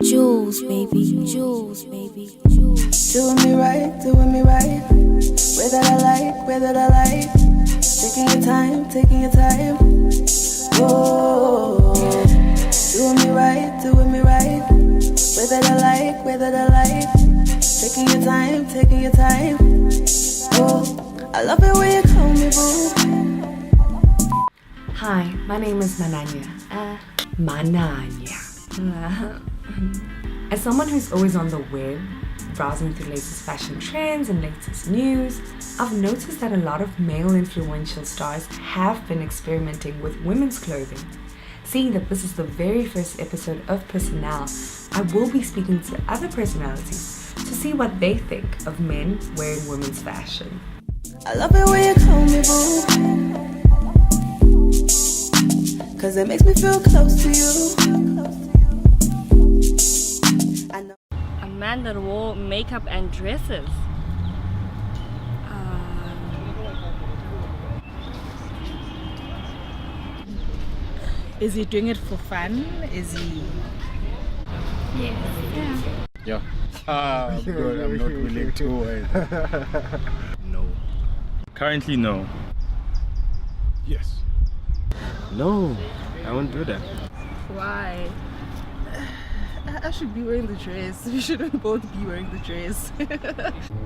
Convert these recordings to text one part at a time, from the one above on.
Jules, baby, Jules, baby, Jules. Doing me right, way that I like, way that I like. Taking your time, taking your time. Oh, doing me right, way that I like, way that I like. Taking your time, taking your time. Oh, I love it when you call me boo. Hi, my name is Mananya. Mananya. As someone who's always on the web, browsing through latest fashion trends and latest news, I've noticed that a lot of male influential stars have been experimenting with women's clothing. Seeing that this is the very first episode of Personelle, I will be speaking to other personalities to see what they think of men wearing women's fashion. I love it when you call me boo, 'cause it makes me feel close to you. A man that wore makeup and dresses. Is he doing it for fun? Is he? Yeah. I'm good. I'm not willing to. No. Currently, no. Yes. No, I won't do that. Why? I should be wearing the dress. We shouldn't both be wearing the dress.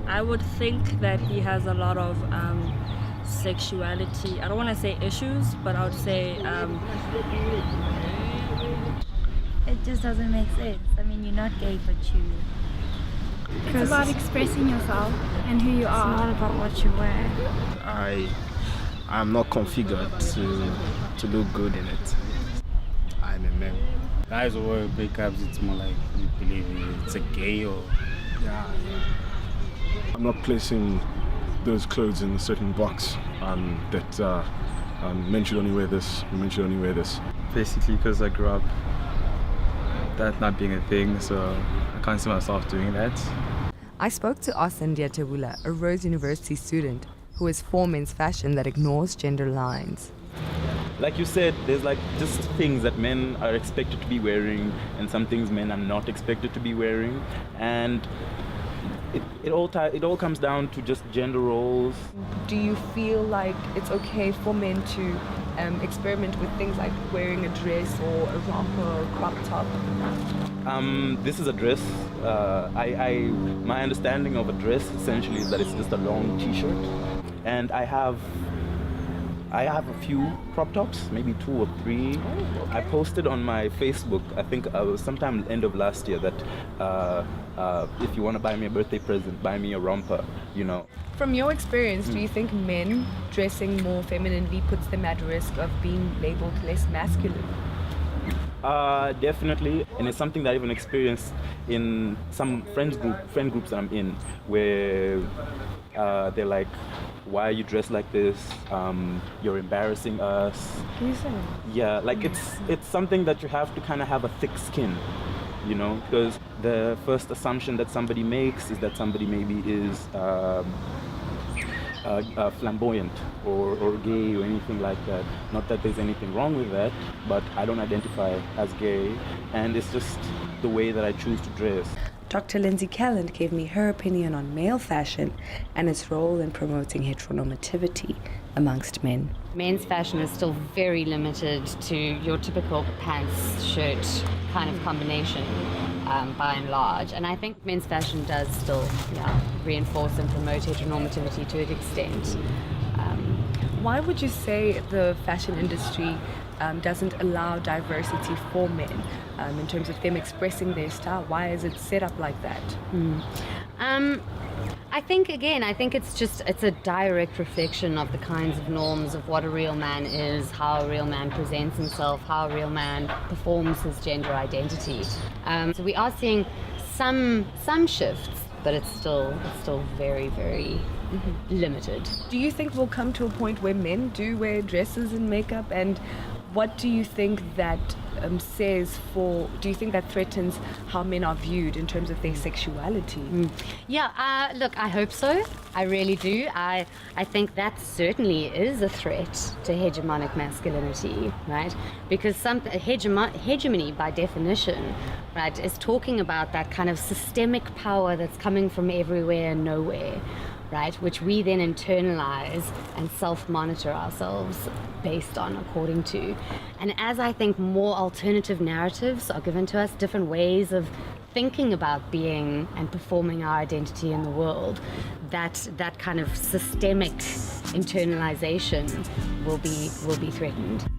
I would think that he has a lot of sexuality. I don't want to say issues, but I would say it just doesn't make sense. I mean, you're not gay, but you... It's about expressing yourself and who you are. It's not about what you wear. I'm not configured to look good in it. I'm a man. Guys who wear breakups, it's more like you believe it's a gay or... Yeah. I'm not placing those clothes in a certain box that men should only wear this, women should only wear this. Basically, because I grew up that not being a thing, so I can't see myself doing that. I spoke to Asandya Tebula, a Rhodes University student who is for men's fashion that ignores gender lines. Like you said, there's like just things that men are expected to be wearing and some things men are not expected to be wearing, and it all comes down to just gender roles. Do you feel like it's okay for men to experiment with things like wearing a dress or a romper or a crop top? This is a dress. My understanding of a dress essentially is that it's just a long t-shirt, and I have a few crop tops, maybe 2 or 3. Oh, okay. I posted on my Facebook, I think it was sometime end of last year, that if you want to buy me a birthday present, buy me a romper, you know. From your experience, do you think men dressing more femininely puts them at risk of being labeled less masculine? Definitely, and it's something that I even experienced in some friend groups that I'm in, where they're like, why are you dressed like this? You're embarrassing us. Can you say? Yeah, like it's something that you have to kind of have a thick skin, you know, because the first assumption that somebody makes is that somebody maybe is flamboyant or gay or anything like that. Not that there's anything wrong with that, but I don't identify as gay, and it's just the way that I choose to dress. Dr. Lindsay Calland gave me her opinion on male fashion and its role in promoting heteronormativity amongst men. Men's fashion is still very limited to your typical pants, shirt kind of combination by and large. And I think men's fashion does still reinforce and promote heteronormativity to an extent. Why would you say the fashion industry doesn't allow diversity for men in terms of them expressing their style? Why is it set up like that? I think it's a direct reflection of the kinds of norms of what a real man is, how a real man presents himself, how a real man performs his gender identity. So we are seeing some shifts, but it's still very, very limited. Do you think we'll come to a point where men do wear dresses and makeup, and what do you think that do you think that threatens how men are viewed in terms of their sexuality? Yeah, look, I hope so. I really do. I think that certainly is a threat to hegemonic masculinity, right? Because hegemony, by definition, right, is talking about that kind of systemic power that's coming from everywhere and nowhere, right, which we then internalize and self-monitor ourselves based on, according to. And as I think more alternative narratives are given to us, different ways of thinking about being and performing our identity in the world, that kind of systemic internalization will be threatened.